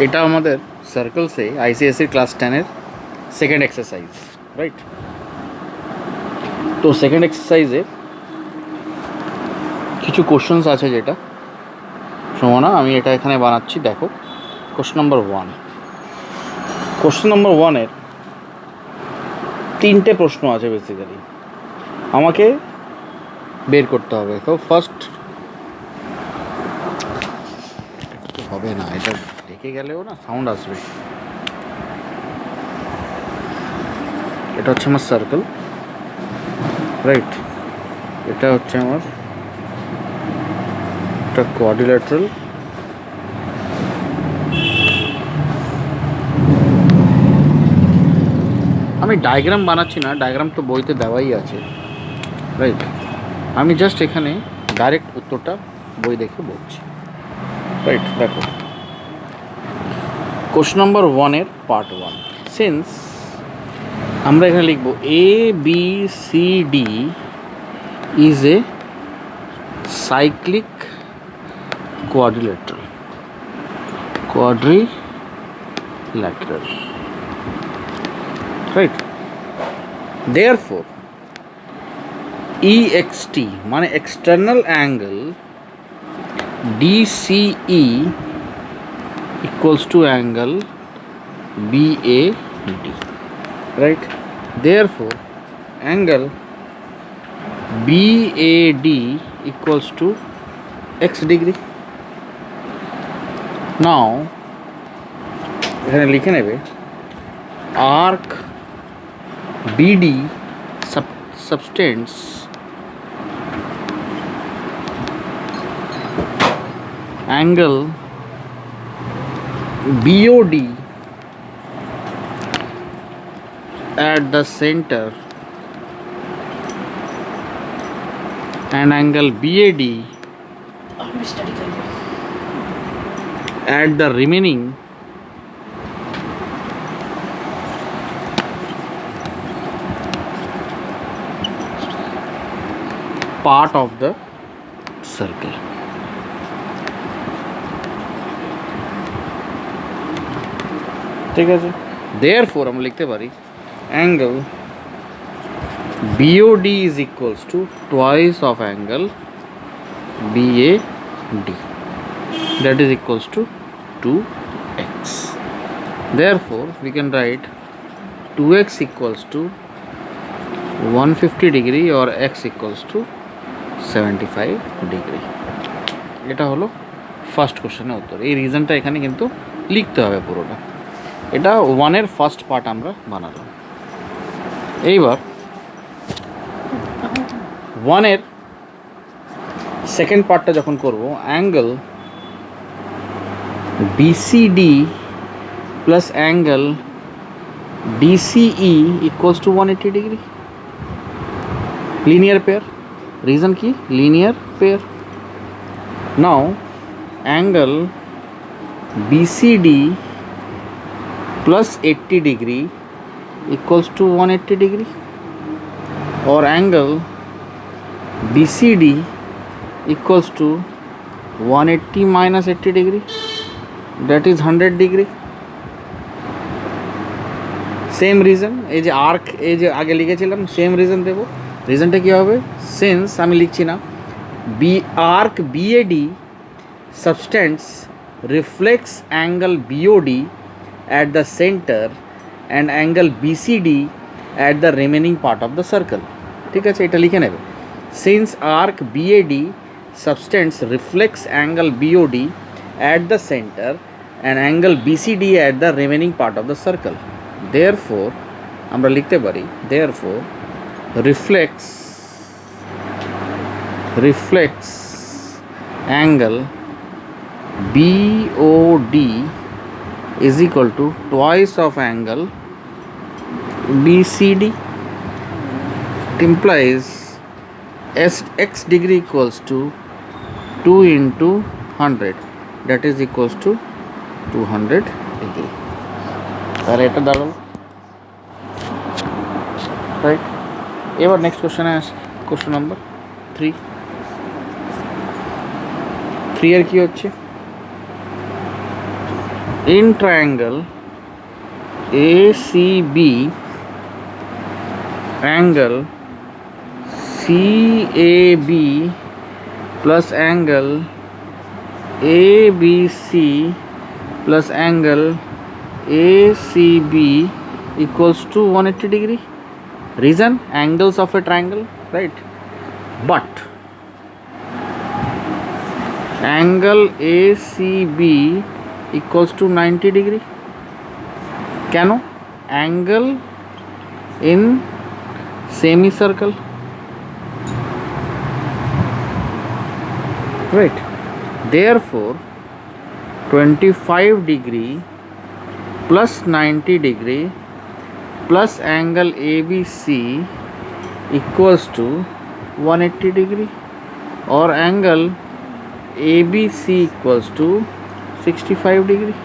এটা আমাদের সার্কেলসে আইসিএসসি ক্লাস 10-এর সেকেন্ড এক্সারসাইজ, রাইট? তো সেকেন্ড এক্সারসাইজে কিছু কোশ্চেন্স আছে, যেটা শোনো না, আমি এটা এখানে বানাচ্ছি, দেখো। কোশ্চেন নাম্বার 1, কোশ্চেন নাম্বার 1-এর 3টে প্রশ্ন আছে বেসিক্যালি, আমাকে বের করতে হবে। তো ফার্স্ট হবে না, এটা দেখে গেলেও না সাউন্ড আসবে। এটা হচ্ছে আমার সার্কেল, রাইট? এটা হচ্ছে আমার একটা কোয়াড্রিল্যাটারাল, আমি ডায়াগ্রাম বানাচ্ছি না, ডায়াগ্রাম তো বইতে দেওয়াই আছে, রাইট? আমি জাস্ট এখানে ডাইরেক্ট উত্তরটা বই দেখে বলছি, রাইট? দেখো, কোশ্চেন নাম্বার 1-এর পার্ট 1, সিন্স আমরা এখানে লিখব A B C D is a cyclic quadrilateral, right? Therefore EXT মানে external angle DCE equals to angle BAD, right? Therefore angle BAD equals to x degree. Now এখানে লিখে নেবে arc BD subtends angle BOD at the center and angle BAD at the remaining part of the circle. ঠিক আছে, therefore আমরা লিখতে পারি angle BOD is equals to twice of angle BAD, that is equals to 2x. Therefore we can write 2x equals to 150 degree or x equals to 75 degree. এটা হলো first কোশ্চেনের উত্তর। এই রিজনটা এখানে কিন্তু লিখতে হবে পুরোটা। এটা 1-এর ফার্স্ট পার্ট আমরা বানালাম। এইবার 1-এর সেকেন্ড পার্টটা যখন করব, angle BCD plus angle DCE equals to 180 degree, linear pair. Reason কি? Linear pair. Now angle BCD plus 80 degree equals to 180 degree, or angle BCD equals to 180 minus 80 degree, that is 100 degree. Same reason, এই যে arc, এই যে আগে লিখেছিলাম, same reason দেবো। রিজনটা কী হবে? Since আমি লিখছি না, arc BAD subtends reflects angle BOD at the center and angle BCD at the remaining part of the circle. ঠিক আছে, এটা লিখে নেবে। Since arc BAD subtends reflects angle BOD at the center and angle BCD at the remaining part of the circle. Therefore আমরা লিখতে পারি, therefore reflects angle BOD is equal to twice of angle BCD. It implies x degree equals to 2 into 100, that is equals to 200 degree. তাহলে এটা দাঁড়ালো, right? এবার next কোশ্চেনে আসি, question number 3। 3 এর কি হচ্ছে? in triangle ACB, angle CAB plus angle ABC plus angle ACB equals to 180 degree. Reason, angles of a triangle, right? But angle ACB equals to 90 degree. কেন? Angle in semicircle, right? Therefore 25 degree plus 90 degree plus angle ABC equals to 180 degree, or angle ABC equals to 65 degree.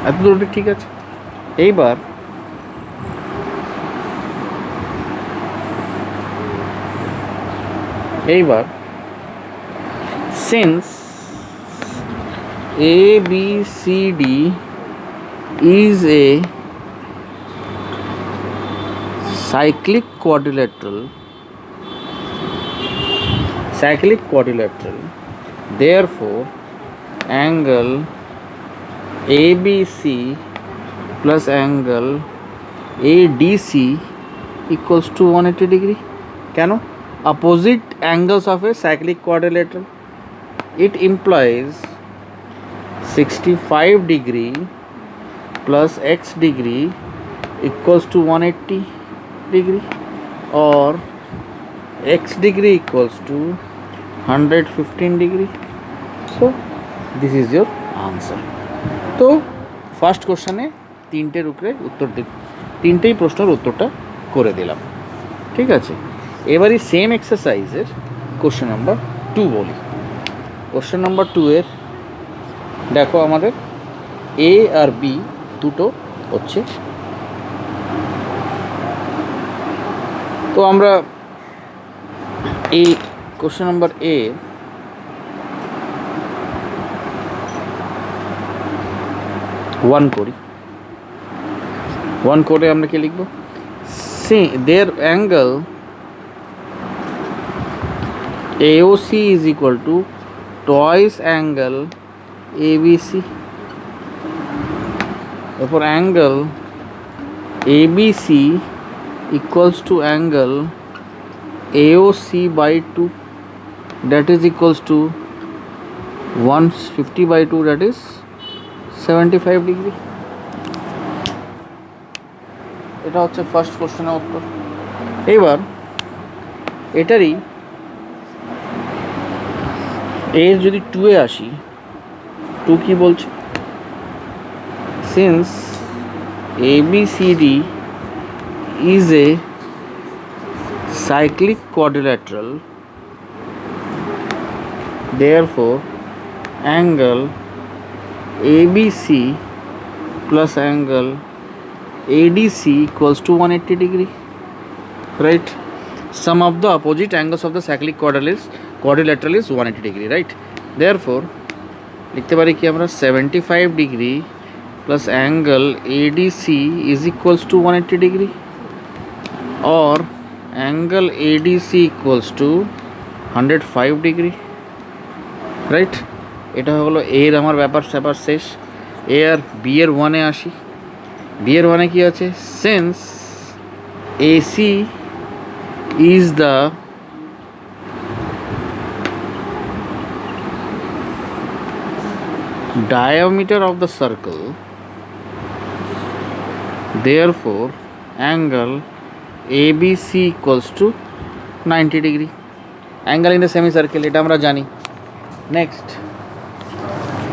এত দূরটা ঠিক আছে। এইবার since ABCD is a cyclic quadrilateral, therefore angle ABC plus angle ADC equals to 180 degree. কেন? Opposite angles of a cyclic quadrilateral. It implies 65 degree plus x degree equals to 180 degree, or x degree equals to 115 degree. So this is your answer. তো first কোশ্চেনে তিনটের উপরে উত্তর তিনটেই প্রশ্নের উত্তরটা করে দিলাম, ঠিক আছে। এবারই সেম এক্সারসাইজের কোশ্চেন নাম্বার 2 বলি। কোশ্চেন নাম্বার 2 এর দেখো আমাদের এ আর বি দুটো হচ্ছে। তো আমরা এই কোশ্চেন নাম্বার এ ওয়ান করি। ওয়ান করে আমরা কি লিখব? দেয়ার angle AOC is equal to twice angle ABC. Therefore angle ABC equals to angle AOC by 2, that is equals to 150 by 2, that is 75 degree. এটা হচ্ছে ফার্স্ট কোশ্চেনের উত্তর। এবার এটারই এর যদি 2 এ আসি, 2 কি বলছে? Since ABCD is a cyclic quadrilateral, therefore angle ABC plus angle ADC equals to 180 degree, right? Sum of the opposite angles of the cyclic quadrilateral is 180 degree, right? Therefore লিখতে পারি কি আমরা 75 degree plus angle ADC is equals to 180 degree, or angle ADC equals to 105 degree, right? এটা হলো এ এর আমার ব্যাপার স্যাপার শেষ। এ আর বি এর 1 এ আসি। বি এর 1 এ কি আছে? Since AC is the diameter of the circle, therefore angle ABC equals to 90 degree. Angle in the semicircle, এটা আমরা জানি। নেক্সট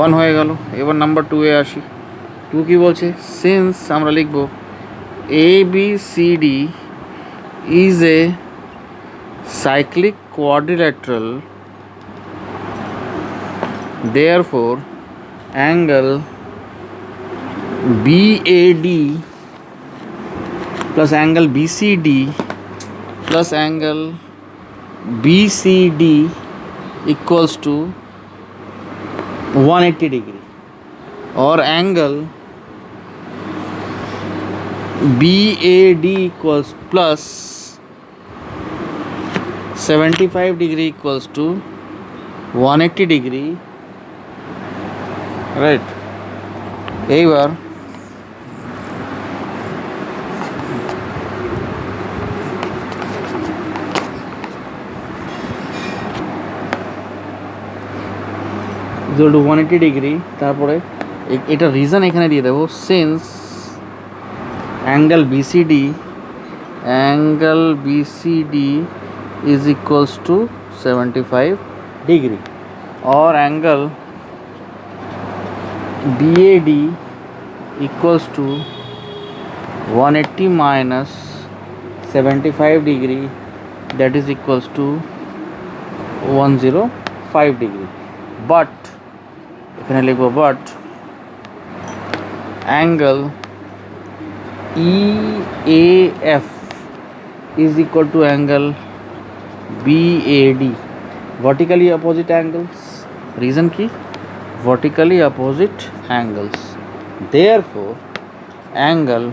1 হয়ে গেল। এবার নাম্বার 2 এ আসি। 2 কি বলছে? সিন্স আমরা লিখব ABCD is a cyclic quadrilateral, therefore angle BAD plus angle BCD plus angle BCD equals to 180 degree, or angle BAD equals plus 75 degree equals to 180 degree, right? এইবার ইকুয়াল টু 180 ডিগ্রি, তারপরে এটা reason এখানে দিয়ে দেবো, since angle BCD is equals to 75 degree, or angle BAD equals to 180 minus 75 degree, that is equals to 105 degree. But এখানে লিখব but angle EAF is equal to angle BAD, vertically opposite angles. Reason ki vertically opposite angles, therefore angle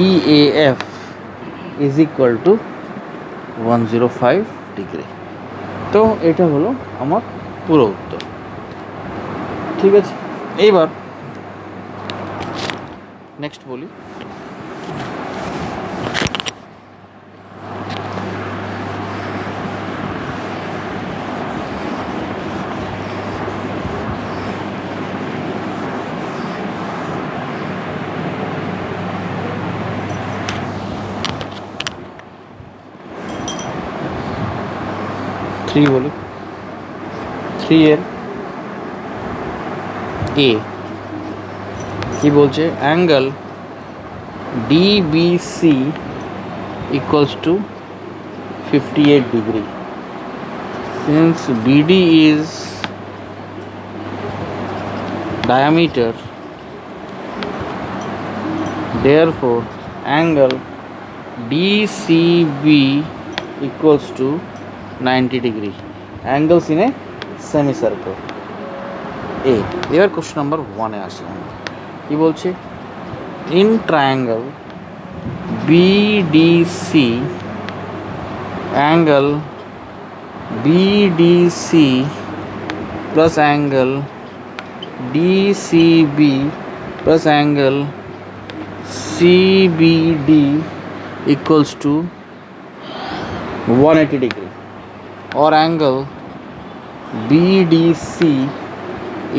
EAF is equal to 105 degree. তো এটা হলো আমার পুরো উত্তর। ঠিক আছে, এইবার নেক্সট বলি। থ্রি বলি, 3 এর এ কি বলছে, angle DBC equals to 58 degree. Since BD is diameter, therefore angle DCB equals to 90 degree. Angles in a semicircle. A. এবার কোশ্চেন নাম্বার 1 এ আসি। কি বলছে, in triangle BDC, angle BDC plus angle DCB plus angle CBD equals to 180 degree, or angle BDC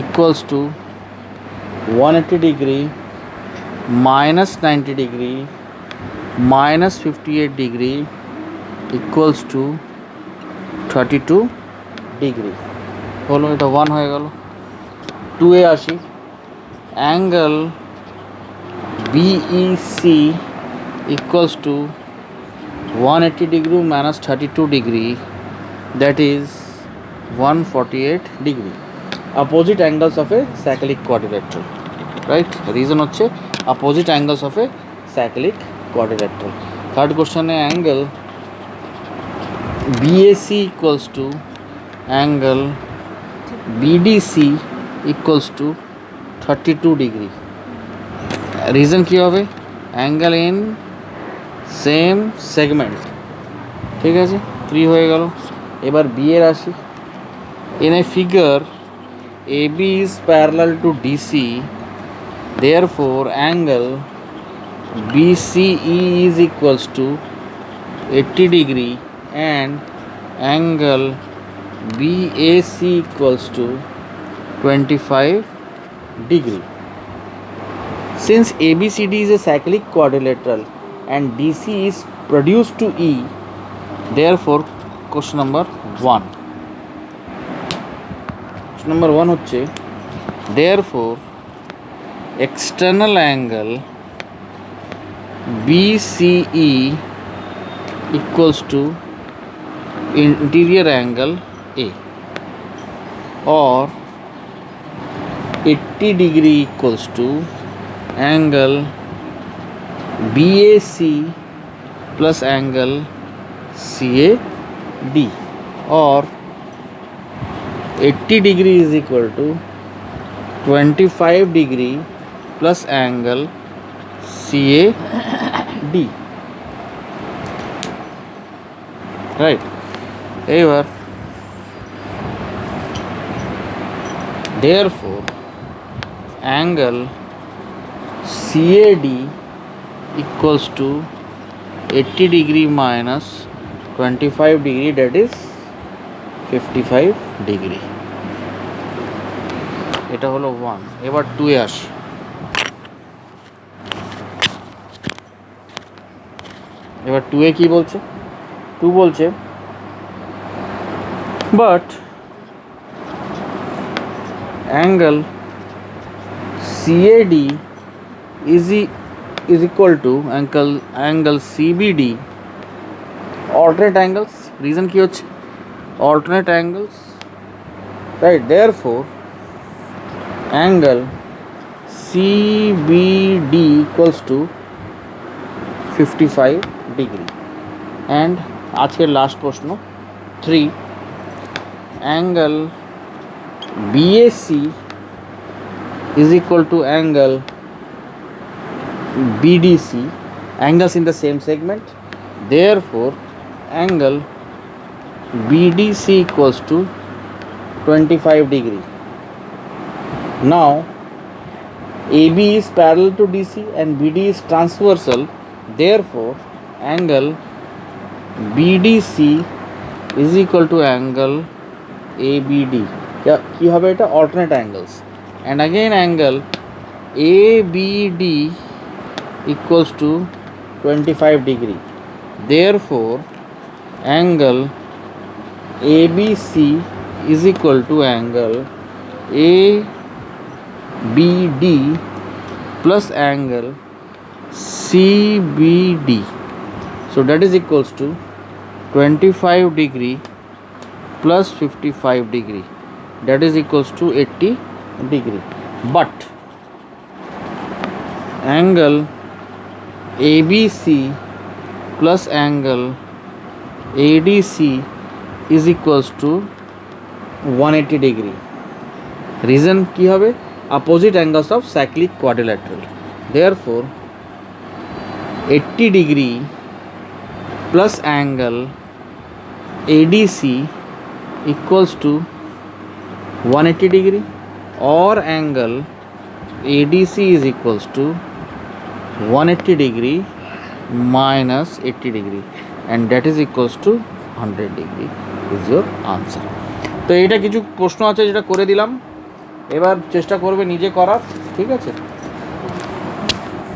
equals to 180 degree minus 90 degree minus 58 degree equals to 32 degree. হলো, এটা 1 হয়ে গেল। 2 এ আসি, angle BEC equals to 180 degree minus 32 degree, that is 148 degree. Opposite angles of a cyclic quadrilateral, right? Reason হচ্ছে opposite angles of a cyclic quadrilateral. Third question है, angle BAC equals to angle BDC equals to 32 degree. Reason কি হবে, angle in same segment. ঠিক আছে, 3 হয়ে গেল। এবার B এর আসি। in a figure AB is parallel to DC, therefore angle BCE is equals to 80 degree and angle BAC equals to 25 degree. Since ABCD is a cyclic quadrilateral and DC is produced to E, therefore question number 1. Question number 1 হচ্ছে, therefore external angle BCE equals to interior angle A, or 80 degree equals to angle BAC plus angle CAD, or 80 degree is equal to 25 degree plus angle CAD, right? এবার therefore angle CAD equals to 80 degree minus 25 degree, that is 55 degree. এটা হলো 1. এবার 2 এ আসি। এবার 2 এ কি বলছে? 2 বলছে but angle CAD is equal to angle CBD, alternate angles. Reason কি হচ্ছে? Alternate angles, right? Therefore angle CBD equals to 55 degree. And আজকের লাস্ট প্রশ্ন 3, angle BAC is equal to angle BDC, angles in the same segment. Therefore angle BDC equals to 25 degree. Now AB is parallel to DC and BD is transversal. Therefore angle BDC is equal to angle ABD. কি হবে এটা? Alternate angles. And again angle ABD equals to 25 degree. Therefore angle ABC is equal to angle ABD plus angle CBD. So that is equals to 25 degree plus 55 degree, that is equals to 80 degree. But angle ABC plus angle ADC is equals to 180 degree. Reason কি হবে? Opposite angles of cyclic quadrilateral. Therefore 80 degree plus angle ADC equals to 180 degree, or angle ADC is equals to 180 degree minus 80 degree, and that is equals to 100 degree is your answer. তো এটা কিছু প্রশ্ন আছে যেটা করে দিলাম, এবার চেষ্টা করবে নিজে করার, ঠিক আছে?